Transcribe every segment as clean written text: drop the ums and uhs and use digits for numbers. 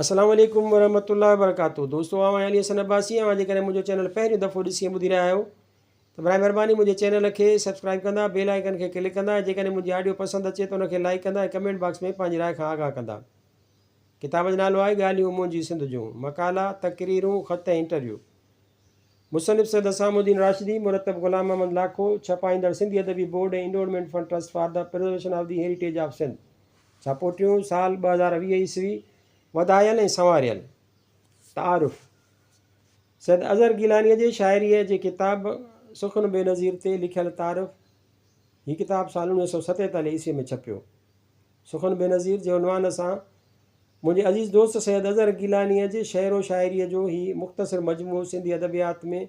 अस्सलाम वालेकुम वरहमतुल्लाहि वबरकातुहू। दोस्तों आवां अली हसन अब्बासी आवां जेकॾहिं मुंहिंजो चैनल पहिरियों दफ़ो ॾिसी ॿुधी रहिया आहियो त बराए महिरबानी मुंहिंजे चैनल खे सब्सक्राइब कंदा, बेल आइकन खे क्लिक कंदा, जेकॾहिं मुंहिंजी ऑडियो पसंदि अचे त उनखे लाइक कंदा ऐं कमेंट बॉक्स में पंहिंजी राय खां आगाह कंदा। किताब जो नालो आहे ॻाल्हियूं मुंहिंजी सिंध जूं, मकाला, तक़रीरूं, ख़त ऐं इंटरव्यू। मुसनिफ़ सैयद असामुद्दीन राशिदी, मुरतब ग़ुलाम मोहम्मद लाखो, छपाईंदड़ सिंधी अदबी बोर्ड ऐं Endowment Fund Trust for the Preservation of the Heritage of Sindh. छापोटियूं साल 2020 ईस्वी। वधायल ऐं संवारियल। तारुफ़ सैयद अज़हर गिलानीअ जे शाइरीअ जे किताब सुख़्न बेनज़ीर ते लिखियल तारुफ़। हीअ किताब साल 1947 ईस्वी में छपियो। सुख़्न बेनज़ीर जे उनवान सां मुंहिंजे अज़ीज़ दोस्त सैयद अज़हर गिलानीअ जे शेरो शाइरीअ जो ही मुख़्तसिर मजमूओ सिंधी अदबियात में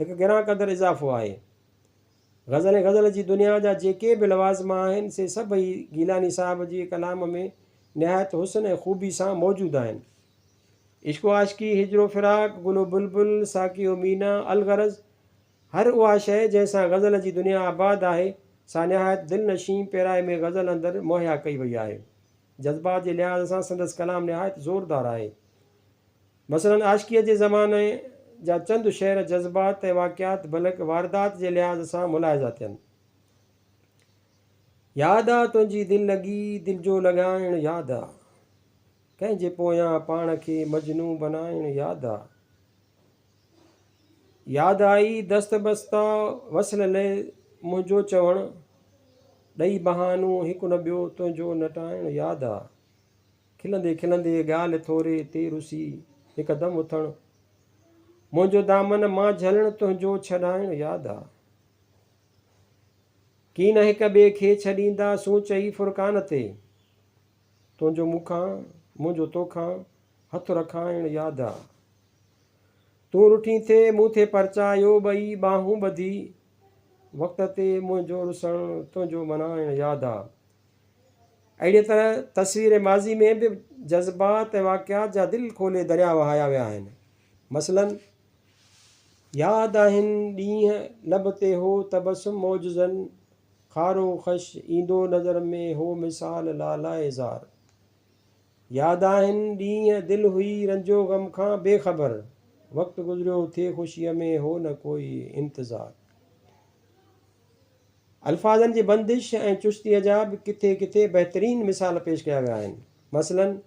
हिकु गिरां क़दुरु इज़ाफ़ो आहे। ग़ज़ल ऐं ग़ज़ल जी दुनिया जा जेके बि लवाज़मा आहिनि से सभई गिलानी साहिब जे कलाम में निहायत हुस्न ऐं ख़ूबी सां मौजूदु आहिनि। इश्क़ो आशिकी, हिजरो फिराक, गुलो बुलबुल, साकियो मीना, अलगरज़, हर उहा शइ जंहिंसां ग़ज़ल जी दुनिया आबाद आहे सा निहायत दिलनशीं पैराए में ग़ज़ल अंदरि मुहैया कई वई आहे। जज़्बात जे लिहाज़ सां संदसि कलाम निहायत ज़ोरदार आहे। मसलन आशिकीअ जे ज़माने जा चंद शेर जज़्बात ऐं वाक़ियात बल्कि वारदात जे लिहाज़ सां मुलाहिज़ा थियनि। यादि आहे तुंहिंजी दिलि लॻी, दिलि जो लॻाइणु यादि आहे, कंहिंजे पोयां पाण खे मजनू बनाइणु यादि आहे। यादि आई दस्त बस्ता वसल ले मुंहिंजो चवणु, ॾेई बहानू हिकु न ॿियो तुंहिंजो नटाइणु यादि आहे। खिलंदे खिलंदे ॻाल्हि थोरे ते रुसी हिकदमि उथणु, मुंहिंजो दामन मां झलणु तुंहिंजो छॾाइणु यादि आहे। की न हिक ॿिए खे छॾींदा सूं चई फुरक़ान ते, तुंहिंजो मूंखां मुंहिंजो तोखां हथु रखाइणु यादि आहे। तूं रुठी थिए मूं थे परचायो ॿई ॿाहूं ॿधी, वक़्त ते मुंहिंजो रुसणु तुंहिंजो मनाइणु यादि आहे। अहिड़ीअ तरह तस्वीर माज़ी में बि जज़्बात ऐं वाक़ियात जा दिलि खोले दरिया वहाया विया आहिनि। मसलन यादि आहिनि ॾींहं लब ते हो तबसुम मौजज़न, खारो ख़श ईंदो नज़र में हो मिसाल लालाए ज़ार। यादि आहिनि ॾींहं दिलि हुई रंजो ग़म खां बेख़बर, वक़्तु गुज़रियो थिए ख़ुशीअ में हो न कोई इंतज़ार। अल्फाज़नि जी बंदिश ऐं चुश्तीअ जा बि किथे किथे बहितरीन मिसाल पेश कया विया आहिनि। मसलन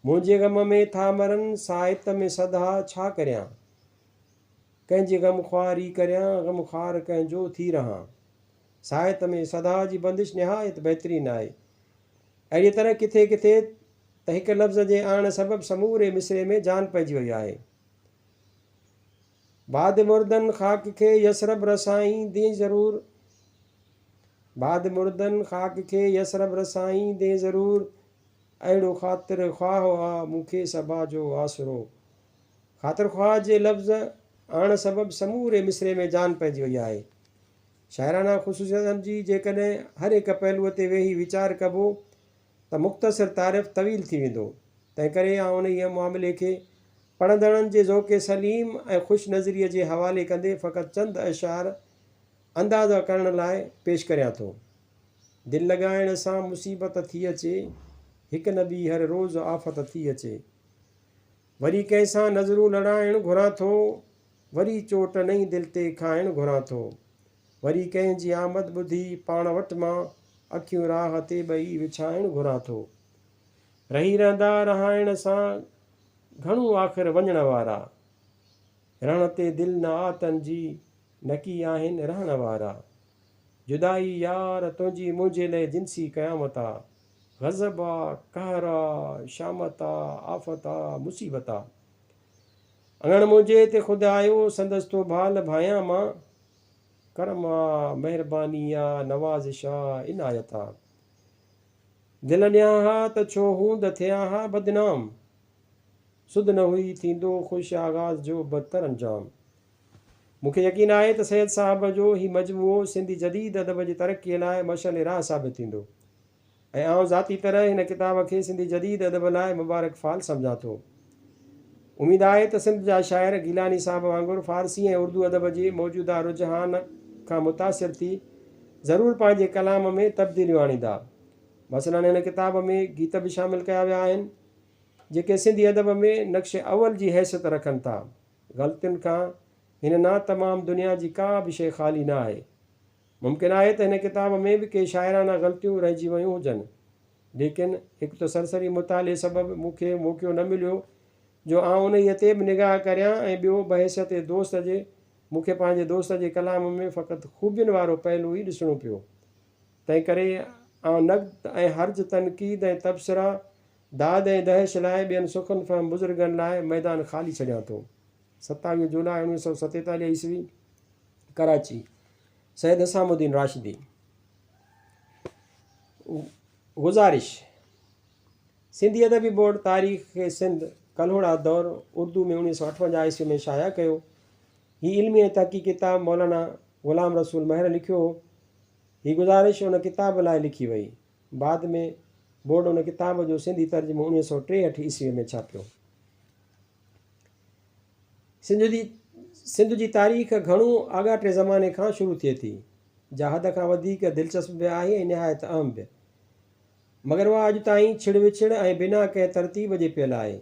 मुंहिंजे ग़म में था मरनि साहित में सदा छा करियां, कंहिंजे ग़म ख़्वारी करियां ग़म ख़्वार कंहिंजो थी रहां। साहित में सदा जी बंदिश निहायत बहितरीन आहे। अहिड़ी तरह किथे किथे त हिकु लफ़्ज़ जे आण सबबि समूरे मिसरे में जान पइजी वई आहे। बाद मुर्दन ख़ाक खे यसरब रसाईंदे ज़रूर, बाद मुर्दन ख़ाक खे यसरब रसाईंदे ज़रूर, अहिड़ो ख़ातिर ख़्वाह आ मूंखे सबा जो आसरो। ख़ातिर ख़्वाह जे लफ़्ज़ आण सबबि समूरे मिसरे में जान पइजी वई आहे। शाइराना ख़ुसूसियतनि जी जेकॾहिं हर हिकु पहलूअ ते वेही वीचार कबो त मुख़्तसिर तारीफ़ तवील थी वेंदो। तंहिं करे उन मामिले खे पढ़ंदड़नि जे ज़ौक़े सलीम ऐं ख़ुशि नज़रीअ जे हवाले कंदे फ़क़ति चंद अशार अंदाज़ा करण लाइ पेश करियां थो। दिलि लॻाइण सां मुसीबत थी अचे, हिकु न ॿी हर रोज़ आफ़त थी अचे। वरी कंहिंसां नज़रूं लड़ाइणु घुरां थो, वरी चोट नई दिलि ते खाइणु घुरां थो। वरी कंहिंजी आमद ॿुधी पाण वटि मां अखियूं राह ते ॿई विछाइणु घुरां थो। रही रहंदा रहाइण सां घणो आख़िर वञण वारा, रण ते दिलि न आतनि जी नकी आहिनि रहण वारा। जुदाई यार तुंहिंजी मुंहिंजे लाइ जिनसी क़यामत आ, ग़ज़ब आ कहर आ शामत आ आफ़त आ मुसीबत आ। अङण मुंहिंजे ते ख़ुदि आयो संदसि तो भाल भायां मां, करम आ महिरबानी आ नवाज़िश आ इनायत आ। दिलि ॾियां हा त छो हूंद थियां हा बदनाम, सुध न हुई थींदो ख़ुशि आगाज़ जो बदतर अंजाम। मूंखे यकीन आहे त सैयद साहिब जो ही मजमूओ सिंधी जदीद अदब जी तरक़ीअ लाइ मशअल राह साबित थींदो ऐं आउं ज़ाती तरह हिन किताब खे सिंधी जदीद अदब लाइ मुबारक फ़ाल सम्झां थो। उमेदु आहे त सिंध जा शाइर गिलानी साहिब वांगुरु फ़ारसी ऐं उर्दू अदब जे मौजूदा रुझान खां मुतासिर थी ज़रूरु पंहिंजे कलाम में तब्दीलियूं आणींदा। मसलन हिन किताब में गीत बि शामिलु कया विया आहिनि। जेके सिंधी अदब में नक्श अव्वल जी हैसियत रखनि था। ग़लतियुनि खां हिन ना तमामु दुनिया जी का बि शइ ख़ाली न आहे। मुमकिन आहे त हिन किताब में बि के शाइराना ग़लतियूं रहिजी वियूं हुजनि, लेकिन हिकु त सरसरी मुताले सबबु मूंखे मौक़ो न मिलियो जो आउं उन ते बि निगाह करियां, ऐं ॿियो बहसियत दोस्त जे मूंखे पंहिंजे दोस्त जे कलाम में फ़क़ति ख़ूबियुनि वारो पहलू ई ॾिसणो पियो। तंहिं करे आउं नक़्द ऐं हर्ज, तनक़ीद ऐं तबसरा, दाद ऐं दहिश लाइ ॿियनि सुखनि फ़हम बुज़ुर्गनि लाइ मैदान ख़ाली छॾियां थो। 27 जुलाई 1947 ईस्वी, कराची। सैयद हसामुद्दीन राशिदी। गुज़ारिश। सिंधी अदबी बोर्ड तारीख़ सिंध कल्होड़ा दौर उर्दू में 1958 ईस्वी में शाया कयो। हीअ इल्मी ऐं तहक़ीक़ किताब मौलाना ग़ुलाम रसूल महर लिखियो हो। हीअ गुज़ारिश उन किताब लाइ लिखी वई। बाद में बोर्ड उन किताब जो सिंधी तर्जुमो 1963 ईस्वी में छापियो। सिंध जी तारीख़ घणो आगाटे ज़माने खां शुरू थिए थी, जा हद खां वधीक दिलचस्प बि आहे ऐं निहायत अहम बि, मगर उहा अॼु ताईं छिड़ विछड़ ऐं बिना कंहिं तरतीब जे पियल आहे।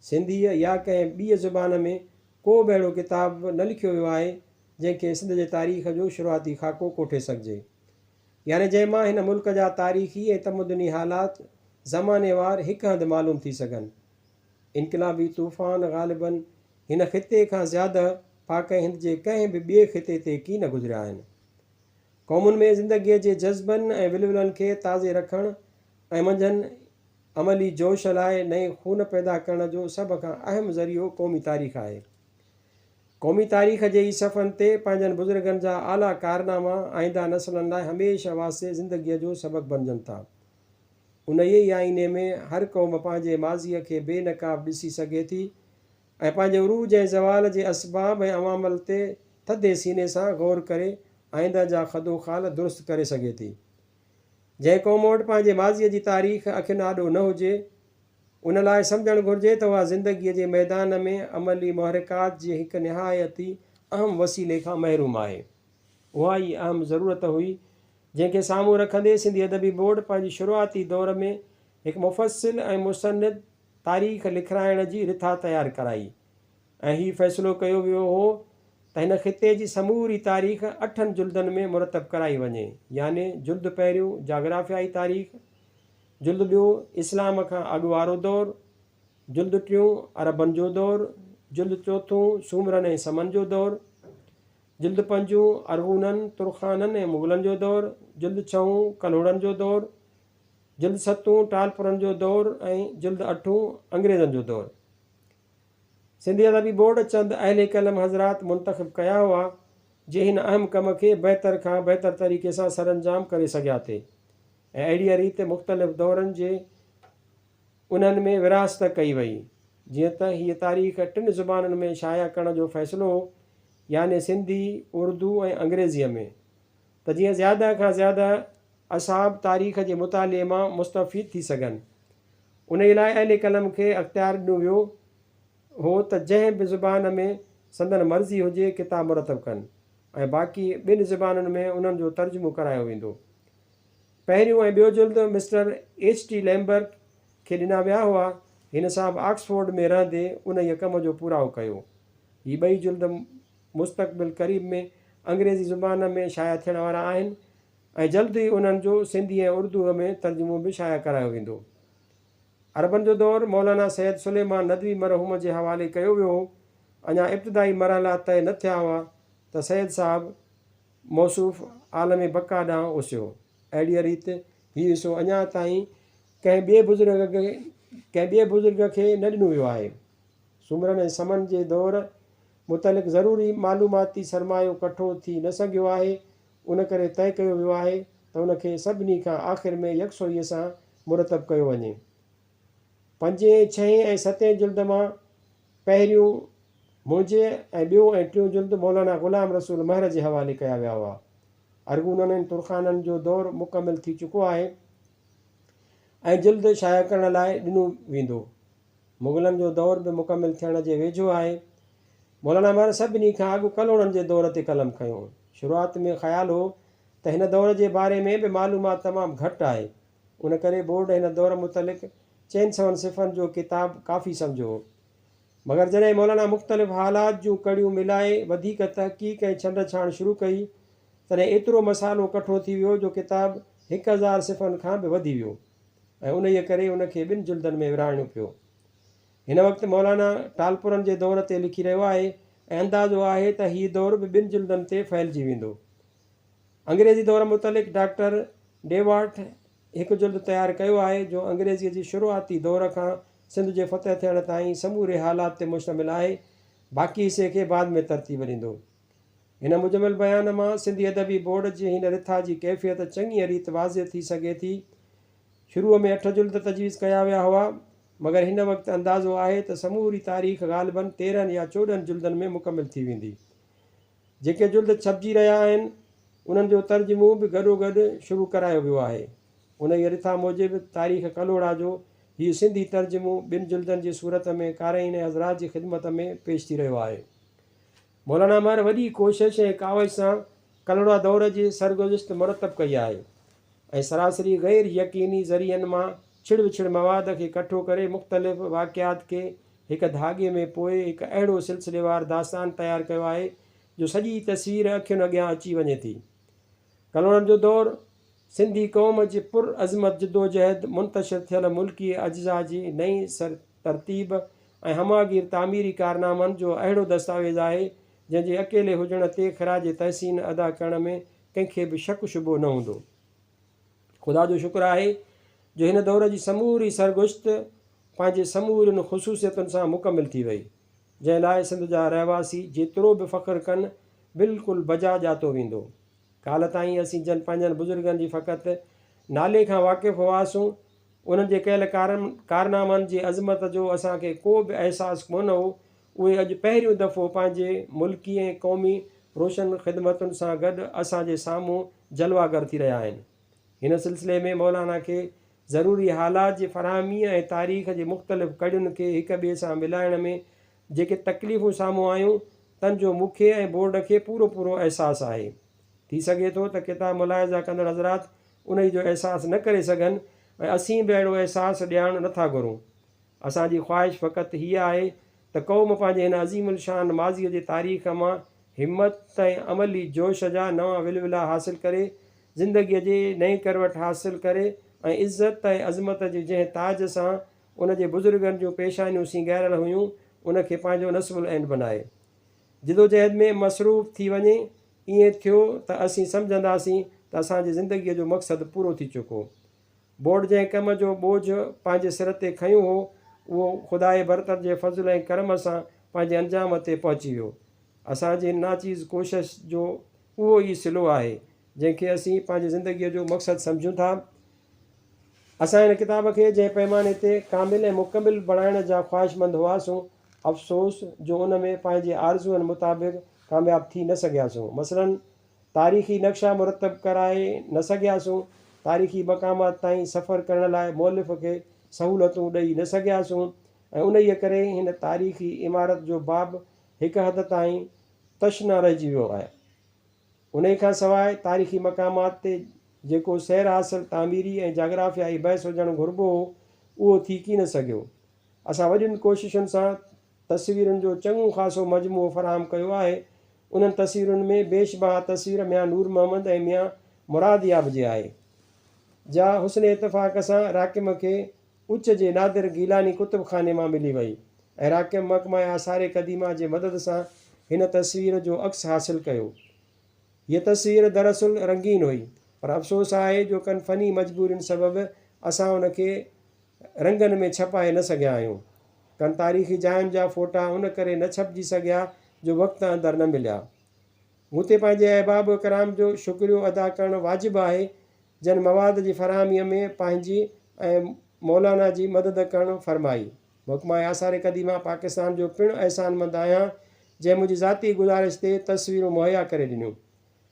सिंधीअ या कंहिं ॿीअ ज़ुबान में को बि अहिड़ो किताब न लिखियो वियो आहे जंहिंखे सिंध जे तारीख़ जो शुरूआती ख़ाको कोठे सघिजे, यानी जंहिं मां हिन मुल्क जा तारीख़ी ऐं तमदनी हालात ज़मानेवार हिकु हंधि मालूम थी सघनि। इनक़िलाबी तूफ़ान ग़ालिबन हिन ख़िते खां ज़्यादा पाक हिंद जे कंहिं बि ॿिए ख़िते ते कीन गुज़रिया आहिनि। क़ौमुनि में ज़िंदगीअ जे जज़्बनि ऐं विलवलनि खे ताज़े रखणु ऐं मंझंदि अमली जोश लाइ नए खून पैदा करण जो सभ खां अहम ज़रियो क़ौमी तारीख़ आहे। क़ौमी तारीख़ जे ई सफ़नि ते पंहिंजनि बुज़ुर्गनि जा आला कारनामा आईंदा नसलनि लाइ हमेशह वास्ते ज़िंदगीअ जो सबक़ु बणिजनि था। उन ई आईने में हर क़ौम पंहिंजे माज़ीअ खे बेनकाब ॾिसी सघे थी ऐं पंहिंजे उरूज ऐं ज़वाल जे असबाब ऐं अवामल ते थधे सीने सां ग़ौर करे आईंदा जा ख़दोख़ाल दुरुस्त करे सघे थी। जंहिं क़ौम वटि पंहिंजे माज़ीअ जी तारीख़ अखियुनि आॾो न हुजे, उन लाइ सम्झणु घुरिजे त उहा ज़िंदगीअ जे मैदान में अमली मुहरिकात जे हिकु निहायती अहम वसीले खां महरूम आहे। उहा ई अहम ज़रूरत हुई जंहिंखे साम्हूं रखंदे सिंधी अदबी बोर्ड पंहिंजी शुरूआती दौर में हिकु मुफ़स्सिल ऐं मुसन्निद तारीख़ लिखाइण जी रिथा तयारु कराई, ऐं हीउ फ़ैसिलो कयो वियो हो त हिन ख़िते जी समूरी तारीख़ 8 जुल्दनि में मुरतब कराई वञे, यानी जुल्द पहिरियों जाग्राफ़ियाई तारीख़, जुल्द ॿियो इस्लाम खां अॻु वारो दौरु, जुल्द टियों अरबनि जो दौरु, जुल्द चोथों सूमरनि ऐं समनि जो दौरु, जुल्द पंजों अरगूननि तुर्खाननि ऐं मुग़लनि जो दौरु, जुल्द छहों कल्होड़नि जो दौरु, जुल्द सतों टालपुरनि जो दौरु ऐं जुल्द अठों अंग्रेज़नि जो दौरु। सिंधी अदबी बोर्ड चंद अहले कलम हज़रात मुंतख़िब कया हुआ जे हिन अहम कम खे बहितर खां बहितर तरीक़े सां सरअंजाम करे सघिया थे, ऐं अहिड़ीअ रीति मुख़्तलिफ़ दौरनि जे उन्हनि में विरासत कई वई। जीअं त हीअ तारीख़ 3 ज़ुबानुनि में शाया करण जो फ़ैसिलो हो, यानी सिंधी, उर्दू ऐं अंग्रेज़ीअ में, त जीअं ज़्यादा खां ज़्यादा असाब तारीख़ जे मुताले मां मुस्तफ़ीद थी सघनि। उन ई लाइ अहले कलम खे अख़्तियार ॾिनो वियो हो त जंहिं बि ज़ुबान में संदन मर्ज़ी हुजे किताब मुरतब कनि, ऐं बाक़ी 2 ज़ुबानुनि में उन्हनि जो तर्जुमो करायो वेंदो। पहिरियों ऐं ॿियो जुल्द मिस्टर H.T. लैम्बर्ट खे ॾिना विया हुआ। हिन साहब ऑक्सफोर्ड में रहंदे उन ई कम जो पूराओ कयो। हीअ 2 जुल्द मुस्तक़बिल क़रीब में अंग्रेज़ी ज़ुबान में शाया थियण वारा आहिनि, ऐं जल्द ई उन्हनि जो सिंधी ऐं उर्दूअ में तर्जुमो बि शाया करायो वेंदो। अरबनि जो दौरु मौलाना सैयद सुलेमान नदवी मरहूम जे हवाले कयो वियो हो। अञा इब्तिदाई मरहला तय न थिया हुआ त सैयद साहब मौसूफ़ आलम बका ॾांहुं उसियो। अहिड़ीअ रीति हीउ हिसो अञा ताईं कंहिं ॿिए बुज़ुर्ग खे न ॾिनो वियो आहे। सुमरन ऐं समन जे दौर मुतलिक़ ज़रूरी मालूमाती सरमायो कठो थी न सघियो आहे, उन करे तय कयो वियो आहे त उनखे सभिनी खां आख़िर में यकसोईअ सां मुरतब कयो वञे। 5, 6 ऐं 7 जुल्द मां पहिरियों मुंहिंजे ऐं ॿियों ऐं टियों जुल्द मौलाना ग़ुलाम रसूल महर जे हवाले कया विया हुआ। अरगूननि ऐं तुर्खाननि जो दौरु मुकमिल थी चुको आहे ऐं जुल्द शाया करण लाइ ॾिनो वेंदो। मुग़लनि जो दौरु बि मुकमिल थियण जे वेझो आहे। मौलाना महर सभिनी खां अॻु कल्होड़नि जे दौर ते क़लम खयो। शुरूआत में ख़्यालु हो त हिन दौर जे बारे में बि मालूमात तमामु घटि आहे, उन करे बोर्ड हिन दौर मुतलिक़ 400 सिफ़नि जो किताबु काफ़ी सम्झो। मगर जॾहिं मौलाना मुख़्तलिफ़ हालात जूं कड़ियूं मिलाए वधीक तहक़ीक़ ऐं छंड छाण शुरू कई, तॾहिं एतिरो मसालो कठो थी वियो जो किताबु 1000 सिफ़नि खां बि वधी वियो ऐं उन करे उनखे 2 जुल्दनि में विराइणो पियो। हिन वक़्तु मौलाना टालपुरनि जे दौर ते लिखी रहियो आहे ऐं अंदाज़ो आहे त हीउ दौर बि 2 जुल्दनि ते फैलिजी वेंदो। अंग्रेज़ी दौर मुतलिक़ डॉक्टर डेवार्ट हिकु जुल्द तयारु कयो आहे जो अंग्रेज़ीअ जी शुरूआती दौर खां सिंध जे फ़तह थियण ताईं समूरे हालात ते मुश्तमिल आहे। बाक़ी हिसे खे बाद में तरतीब ॾींदो। हिन मुजमिल बयान मां सिंधी अदबी बोर्ड जी हिन रिथा जी कैफ़ियत चङी रीति वाज़िह थी सघे थी। शुरूअ में 8 जुल्द तजवीज़ कया विया हुआ, मगर हिन वक़्तु अंदाज़ो आहे त समूरी तारीख़ ग़ालिबन 13 या 14 जुल्दनि में मुकमिल थी वेंदी। जेके जुल्द छपिजी रहिया आहिनि उन्हनि जो तर्जुमो बि गॾोगॾु शुरू करायो वियो आहे। उन ई रिथा मूजिबि तारीख़ कलोड़ा जो हीउ सिंधी तर्जुमो 2 जुल्दनि जी सूरत में क़ारिइन हज़रात जी ख़िदमत में पेश थी रहियो आहे। मौलाना मर वॾी कोशिश ऐं कावज सां कलोड़ा दौर जी सरगुज़िश्त मुरतब कई आहे ऐं सरासरी ग़ैर यकीनी ज़रियनि मां छिड़ विछिड़ मवाद खे इकठो करे मुख़्तलिफ़ वाक़ियात खे हिकु धागे में पोइ हिकु अहिड़ो सिलसिलेवार दास्तान तयारु कयो आहे जो सॼी तस्वीर अखियुनि अॻियां अची वञे थी। कलोड़नि जो दौरु सिंधी क़ौम जी पुर अज़मत जिदोजहद, मुंतशिर थियल मुल्की अज्ज़ा जी नई तरतीब ऐं हमागीर तामीरी कारनामनि जो अहिड़ो दस्तावेज़ आहे जंहिंजे अकेले हुजण ते ख़राज तहसीन अदा करण में कंहिंखे बि शक शुबो न हूंदो। ख़ुदा जो शुक्र आहे जो हिन दौर जी समूरी सरगुश्त पंहिंजे समूरनि ख़ुसूसियतुनि सां मुकमिल थी वई, जंहिं लाइ सिंध जा रहवासी जेतिरो बि फ़ख़्रु कनि बिल्कुलु बजा ॼातो वेंदो। काल्ह ताईं असीं जन पंहिंजनि बुज़ुर्गनि जी फ़क़ति नाले खां वाक़िफ़ु हुआसीं, उन्हनि जे कयल कारनामनि जी अज़मत जो असांखे को बि अहसासु कोन हो। उहे अॼु पहिरियों दफ़ो पंहिंजे मुल्की ऐं क़ौमी रोशन ख़िदमतुनि सां गॾु असांजे साम्हूं जलवागर थी रहिया आहिनि। हिन सिलसिले में मौलाना खे ज़रूरी हालात जी फ़राहमीअ ऐं तारीख़ जे मुख़्तलिफ़ कड़ियुनि खे हिक ॿिए सां मिलाइण में जेके तकलीफ़ूं साम्हूं आयूं तन जो मूंखे ऐं बोर्ड खे पूरो पूरो अहसासु आहे। थी सघे थो त किताब मुलाहिज़ा कंदड़ हज़रात उन जो अहसासु न करे सघनि ऐं असीं बि अहिड़ो अहसासु ॾियणु नथा घुरूं। असांजी ख़्वाहिश फ़क़ति हीअ आहे त क़ौम पंहिंजे हिन अज़ीमुल शान माज़ीअ जी तारीख़ मां हिमत ऐं अमली जोश जा नवां विलविला हासिलु करे, ज़िंदगीअ जी नई करवट हासिलु करे ऐं इज़त ऐं अज़मत जे जंहिं ताज सां उन जे बुज़ुर्गनि जूं पेशानियूं सिंगारियल हुयूं उनखे पंहिंजो नस्बुल ऐन बनाए। जिदोजहद में मसरूफ़ थी वञे ईअं थियो त असीं सम्झंदासीं त असांजी ज़िंदगीअ जो मक़सदु पूरो थी चुको। बोर्ड जंहिं कम जो बोझ पंहिंजे सिर ते खयूं हो उहो ख़ुदा बरतर जे फज़्ल ऐं करम सां पंहिंजे अंजाम ते पहुची वियो। असांजी नाचीज़ कोशिश जो उहो ई सिलो आहे जंहिंखे असीं पंहिंजी ज़िंदगीअ जो मक़सदु सम्झूं था। असां हिन किताब खे जंहिं पैमाने ते कामिल ऐं मुकमिल बणाइण जा ख़्वाहिशमंद हुआसीं, अफ़सोस जो उन में पंहिंजे आरज़ूअनि मुताबिक़ कामयाबु थी न सघियासीं। मसलन तारीख़ी नक्शा मुरतब कराए न सघियासीं, तारीख़ी मक़ामात ताईं सफ़र करण लाइ मुअलिफ़ खे सहूलियतूं ॾेई न सघियासीं ऐं उन ई करे हिन तारीख़ी इमारत जो बाब हिकु हद ताईं तशना रहिजी वियो आहे। उन खां सवाइ तारीख़ी मक़ामात ते जेको सैर हासिल तामीरी ऐं जाग्राफ़ियाई बहस हुजणु घुरिबो हो उहो थी की न सघियो। असां वॾियुनि कोशिशुनि सां तस्वीरुनि जो चङो ख़ासो मजमूओ फ़राहम कयो आहे। उन्हनि तस्वीरुनि में बेशबहा तस्वीर मियां नूर मोहम्मद ऐं मियां मुरादियाब जे आहे जा हुस्न इतफ़ाक़ सां राकिम खे उच जे नादिर गीलानी कुतुब खाने मां मिली वई ऐं राकिम महकमा आसार क़दीमा जे मदद सां हिन तस्वीर जो अक्स हासिलु कयो। हीअ तस्वीर दरअसल रंगीन हुई, पर अफ़सोस आहे जो कनि फ़नी मजबूरियुनि सबबि असां उनखे रंगनि में छपाए न सघिया आहियूं। कनि तारीख़ी जायुनि जा फ़ोटा उन करे न छपिजी सघिया जो वक़्तु अंदरि न मिलिया। मूं ते पंहिंजे अहबाब कराम जो शुक्रियो अदा करणु वाजिबु आहे जन मवाद जी फ़राहमीअ में पंहिंजी ऐं मौलाना जी मदद करणु फ़रमाई। महकमा आसार क़दीमा पाकिस्तान जो पिणु अहसानमंद आहियां जंहिं मुंहिंजी ज़ाती गुज़ारिश ते तस्वीरूं मुहैया करे ॾिनियूं।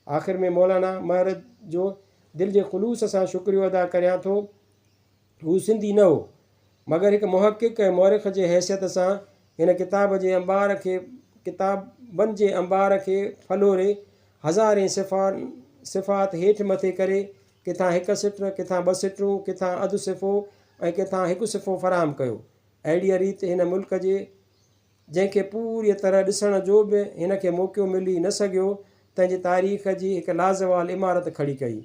आख़िर में मौलाना महर जो दिलि जे ख़ुलूस सां शुक्रियो अदा करियां थो। हू सिंधी न हो, मगर हिकु मुहक़िक़ ऐं मौरिख़ जे हैसियत सां हिन किताबनि जे अंबार खे फलोरे हज़ारे सिफ़ात हेठि मथे करे किथां हिकु सिट, किथां 2 सिटूं, किथां अधु सिफ़ो ऐं किथां हिकु सिफ़ो फ़राहम कयो। अहिड़ीअ रीति हिन मुल्क जे जंहिंखे पूरी तरह ॾिसण जो बि हिन खे मौक़ो मिली न सघियो, तंहिंजी तारीख़ जी हिकु लाज़वाल इमारत खड़ी कई।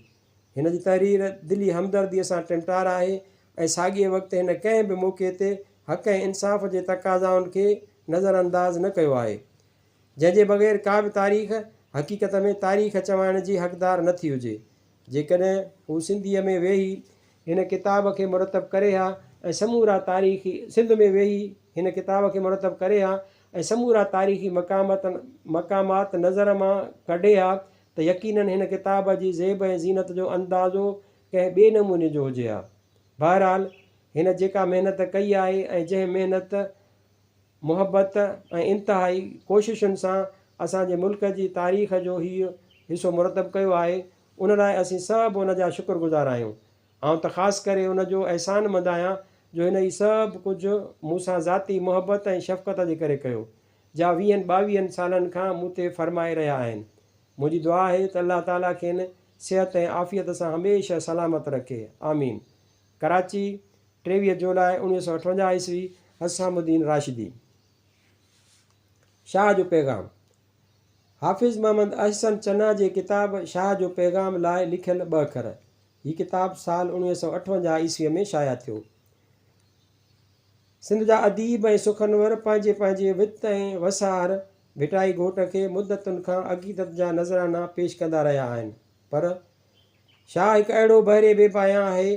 हिन जी तहरीर दिली हमदर्दीअ सां टिमटार आहे ऐं साॻिए वक़्तु हिन कंहिं बि मौक़े ते हक़ ऐं इंसाफ़ जे तक़ाज़ाउनि खे नज़रअंदाज़ न कयो आहे, जंहिंजे बग़ैर का बि तारीख़ हक़ीक़त में तारीख़ चवण जी हक़दार न थी हुजे। जेकॾहिं हू सिंधीअ में वेही हिन किताब खे मुरतब करे हा ऐं समूरा तारीख़ी सिंध में वेही हिन किताब खे मुरतब करे हा ऐं समूरा तारीख़ी मक़ामात नज़र मां कढे हा, त यकीनन हिन किताब जी ज़ेब ऐं ज़ीनत जो अंदाज़ो कंहिं ॿिए नमूने जो हुजे हा। बहरहाल हिन जेका महिनत कई आहे ऐं जंहिं महिनत मुहबत ऐं इंतिहाई कोशिशुनि सां असांजे मुल्क जी तारीख़ जो हीउ हिसो मुरतब कयो आहे, उन लाइ असीं सभु उन जा शुक्रगुज़ार आहियूं। ऐं त ख़ासि करे उनजो अहसानमंद आहियां जो हिन ई सभु कुझु मूंसां ज़ाती मुहबत ऐं शफ़क़त जे करे कयो, जा 20-22 सालनि खां मूं ते फ़रमाए रहिया आहिनि। मुंहिंजी दुआ आहे त अल्लाह ताला खेनि सिहत ऐं आफ़ियत सां हमेशह सलामत रखे, आमीन। कराची 23 जुलाई 1958 ईस्वी। हसामुद्दीन राशिदी। शाह जो पैगाम। हाफ़िज़ मोहम्मद अहसन चन्ना जे किताब शाह जो पैगाम लाइ लिखियल 2 अखर। हीउ किताब साल 1958 ईस्वीअ में शाया थियो। सिंध जा अदीब ऐं सुखनवर पंहिंजे पंहिंजे वित ऐं वसार भिटाई घोट खे मुदतुनि खां अक़ीदत जा नज़राना पेश कंदा रहिया आहिनि, पर शाह हिकु अहिड़ो बहिरे बेपाया आहे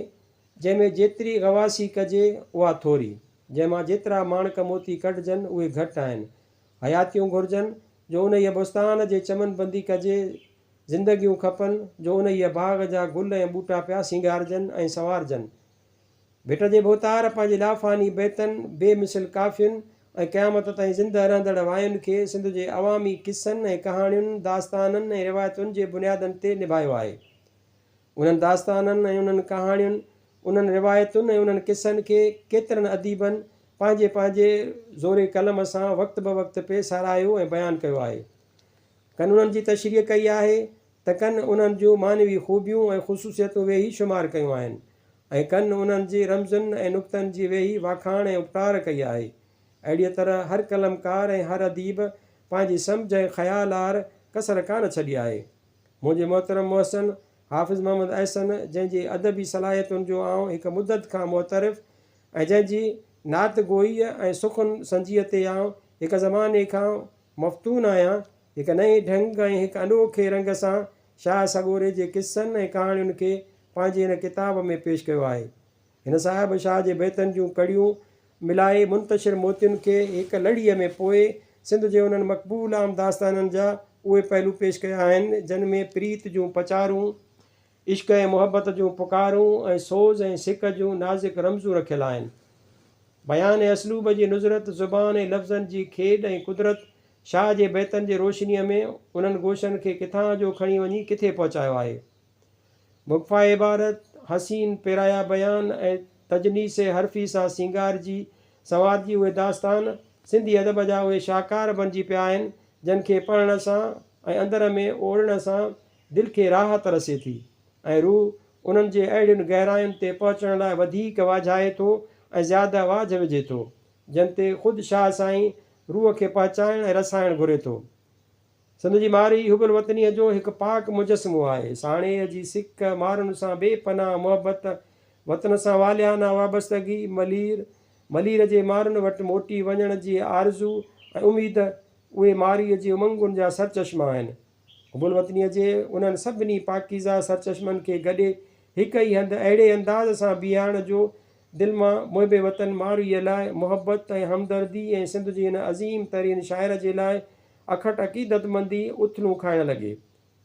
जंहिंमें जेतिरी गवासी कजे उहा थोरी, जंहिंमां जेतिरा माणक मोती कढजनि उहे घटि आहिनि। हयातियूं घुरिजनि जो उन ई बुस्तान जे चमनबंदी कजे, ज़िंदगियूं खपनि जो उन ई बाग़ जा गुल ऐं ॿूटा पिया सिंगारजनि ऐं संवारजनि। भिट जे भोतार पंहिंजे लाफ़ानी बैतनि बेमिसल काफ़ियुनि ऐं क़यामत ताईं ज़िंदह रहंदड़ वायुनि खे सिंध जे अवामी किसनि ऐं कहाणियुनि, दास्ताननि ऐं रिवायतुनि जे बुनियादनि ते निभायो आहे। उन्हनि दास्ताननि ऐं उन्हनि कहाणियुनि, उन्हनि रिवायतुनि ऐं उन्हनि किसनि खे केतिरनि अदीबनि पंहिंजे पंहिंजे ज़ोरे कलम सां वक़्त ब वक़्त पे सारायो ऐं बयानु कयो आहे। कनि उन्हनि जी तशरीह कई आहे त कनि उन्हनि जूं मानवी ख़ूबियूं ऐं ख़ुसूसियतूं वेही शुमार कयूं आहिनि ऐं कनि उन्हनि जे रमज़ुनि ऐं नुक़्तनि जी वेही वाखाण ऐं उपटार कई आहे। अहिड़ीअ तरह हर कलमकार ऐं हर अदीब पंहिंजी सम्झ ऐं ख़्यालार कसर कान छॾी आहे। मुंहिंजे मोहतरम मुहसन हाफ़िज़ मोहम्मद अहसन, जंहिंजी अदबी सलाहियतुनि जो आउं हिकु मुदत खां मुअतरिफ़ ऐं जंहिंजी नात गोई ऐं सुखुन संजीअ ते आउं हिकु ज़माने खां मफ़तून आहियां, हिकु नए ढंग ऐं हिकु अनोखे रंग सां शाह सॻोरे जे किसनि ऐं कहाणियुनि खे पंहिंजे हिन किताब में पेश कयो आहे। हिन साहिब शाह जे बैतनि जूं कड़ियूं मिलाए मुंतशिर मोतियुनि खे हिकु लड़ीअ में पोइ सिंध जे उन्हनि मक़बूल आम दास्ताननि जा उहे पहलू पेश कया आहिनि जिन में प्रीत जूं पचारूं, इश्क़ ऐं मुहबत जूं पुकारूं ऐं सोज़ ऐं सिक जूं नाज़ुक रमज़ूं रखियल आहिनि। बयान ऐं असलूब जी नुज़रत, ज़ुबान ऐं लफ़्ज़नि जी खेॾ ऐं कुदरत शाह जे बैतनि जे रोशनीअ में उन्हनि गोशनि खे किथां जो खणी वञी किथे पहुचायो आहे। मुक़फ़ा इबारत, हसीन पेराया बयान ऐं तजनीस हरफ़ी सां सिंगार जी संवारजी उहे दास्तान सिंधी अदब जा उहे शाहकार बणिजी पिया आहिनि जिन खे पढ़ण सां ऐं अंदर में ओढ़ण सां दिलि खे राहत रसे थी ऐं रूह उन्हनि जे अहिड़ियुनि गहरायुनि ते पहुचण लाइ वधीक वाझाए थो ऐं ज़्यादा वाझ विझे थो जिन ते ख़ुदि शाह साईं रूह खे पहचाइण ऐं रसाइणु घुरे थो। सिंध जी मारी हुबल वतनीअ जो हिकु पाक मुजस्मो आहे। साणेअ जी सिक मारुनि सां बेपनाह मुहबत, वतन सां वालियाना वाबस्तगी, मलीर जे मारुनि वटि मोटी वञण जी आरज़ू ऐं उमेद उहे मारीअ जी उमंगुनि जा सरचश्मा आहिनि। हुबल वतनीअ जे उन्हनि सभिनी पाकीज़ा सरचश्मनि खे गॾे हिकु ई हंधि अहिड़े अंदाज़ सां बीहारण जो दिलि मां मुहिबे वतन मारीअ लाइ मुहबत ऐं हमदर्दी ऐं सिंध जी हिन अज़ीम तरीन शाइर जे लाइ अखट अक़ीदतमंदी उथलूं खाइण लॻे।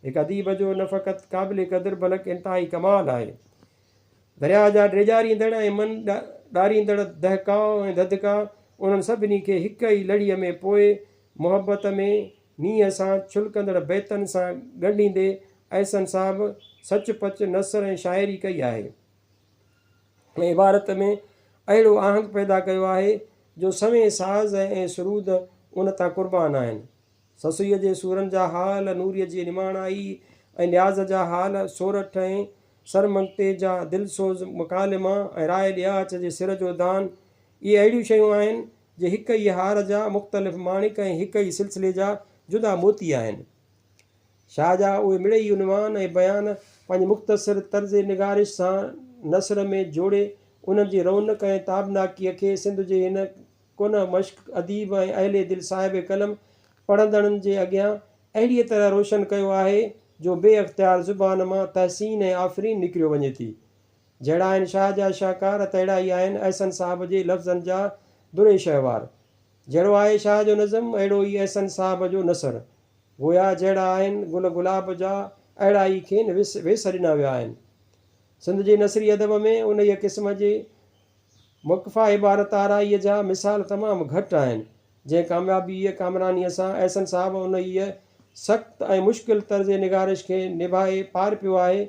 हिकु अदीब जो न फ़क़ति क़ाबिल क़दुरु बल्कि इंतिहाई कमाल आहे। दरिया जा ड्रेजारींदड़ ऐं मन ॾारींदड़ दहकाउ ऐं ददका उन्हनि सभिनी खे हिक ई लड़ीअ में पोइ मुहबत में नीह सां छुलकंदड़ बैतनि सां ॻंढींदे अहसन साहिबु सचपच नसर ऐं शाइरी कई आहे ऐं इबारत में अहिड़ो आहंग पैदा कयो आहे जो सवें साज़ ऐं सुरूद उन तां क़ुर्बान आहिनि। ससुईअ जे सूरनि जा हाल, नूरीअ जी निमाणाई ऐं न्याज़ जा हाल, सोरठ ऐं सर मंगते जा दिलसोज़ मुकालिमा ऐं राय ॾिया चइजे सिर जो दान। इहे अहिड़ियूं शयूं आहिनि जे हिक ई हार जा मुख़्तलिफ़ माणिक ऐं हिक ई सिलसिले जा जुदा मोती आहिनि। शाह जा उहे मिड़ेई उनवान ऐं बयान पंहिंजी मुख़्तसिर तर्ज़ निगारिश सां नसर में जोड़े उन्हनि जी रौनक ऐं ताबनाकीअ खे सिंध जे हिन कुन मश्क अदीब ऐं अहले दिल साहिब कलम पढ़ंदड़नि जे अॻियां अहिड़ीअ तरह रोशन कयो आहे जो बेअख़्तियार ज़ुबान मां तहसीन ऐं आफ़रीन निकिरियो वञे थी। जहिड़ा आहिनि शाह जा शाहकार तहिड़ा ई आहिनि अहसन साहब जे लफ़्ज़नि जा दुरे शहवार। जहिड़ो आहे शाह जो नज़म अहिड़ो ई अहसन साहब जो नसर। गोया जहिड़ा आहिनि गुल गुलाब जा अहिड़ा ई खेनि वेस ॾिना विया आहिनि। सिंध जे नसरी अदब में उन ई क़िस्म जे मुक़फ़ा इबारत आराईअ जा मिसाल तमामु घटि आहिनि। जंहिं कामरानीअ सां अहसन साहब उन ई सख़्तु ऐं मुश्किल तर्ज़ निगारिश खे निभाए पार पियो आहे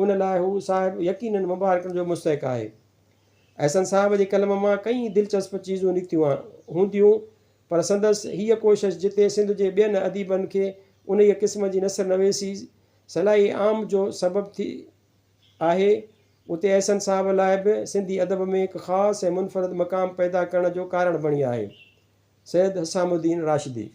उन लाइ हू साहिबु यकीननि मुबारकनि जो मुस्तहिक़ आहे। अहसन साहब जे कलम मां कई दिलचस्प चीज़ूं निकितियूं हूंदियूं पर संदसि हीअ कोशिश जिते सिंध जे ॿियनि अदीबनि खे उन ई क़िस्म जी नसर नवेसी सलाई आम जो सबबु थी आहे उते अहसन साहब लाइ बि सिंधी अदब में हिकु ख़ासि ऐं मुनफ़रिद मक़ाम पैदा करण जो कारण बणी आहे। सैयद हसामुद्दीन राशिदी।